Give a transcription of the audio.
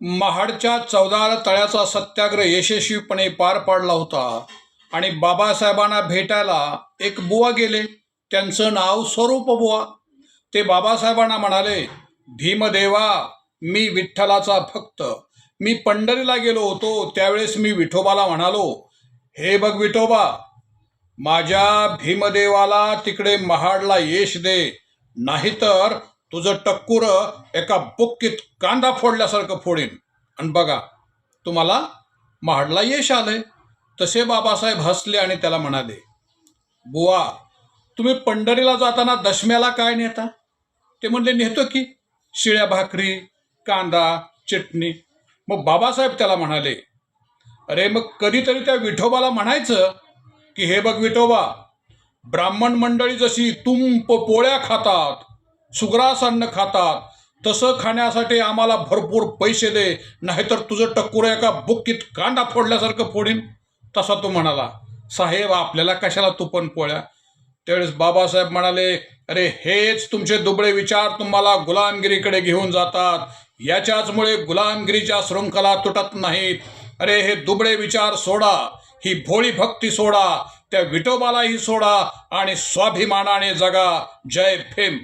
महाडच्या 14 तळ्याचा सत्याग्रह यशस्वीपणे पार पाडला होता आणि बाबासाहेबांना भेटायला एक बुवा गेले. त्यांचं नाव स्वरूप बुवा. ते बाबासाहेबांना म्हणाले, भीमदेवा, मी विठ्ठलाचा भक्त. मी पंढरीला गेलो होतो. त्यावेळेस मी विठोबाला म्हणालो, हे बघ विठोबा, माझ्या भीमदेवाला तिकडे महाडला यश दे, नाहीतर तुझं टक्कुर एका बुक्कीत कांदा फोडल्यासारखं फोडीन. आणि बघा, तुम्हाला महाडला यश आलंय. तसे बाबासाहेब हसले आणि त्याला म्हणाले, बुवा, तुम्ही पंढरीला जाताना दशम्याला काय नेता? ते म्हणले, नेतो की शिळ्या भाकरी, कांदा, चटणी. मग बाबासाहेब त्याला म्हणाले, अरे मग कधीतरी त्या विठोबाला म्हणायचं की हे बघ विठोबा, ब्राह्मण मंडळी जशी तुंप पोळ्या खातात, सुग्रास अन्न खातात, तसं खाण्यासाठी आम्हाला भरपूर पैसे दे, नाहीतर तुझं टक्कुर एका बुक्कीत कांदा फोडल्यासारखं फोडीन. तसा तो म्हणाला, साहेब, आपल्याला कशाला तुपन पोळ्या? त्यावेळेस बाबासाहेब म्हणाले, अरे हेच तुमचे दुबळे विचार तुम्हाला गुलामगिरीकडे घेऊन जातात. याच्याचमुळे गुलामगिरीच्या शृंखला तुटत नाहीत. अरे हे दुबळे विचार सोडा, ही भोळी भक्ती सोडा, त्या विठोबालाही सोडा आणि स्वाभिमानाने जगा. जय भीम.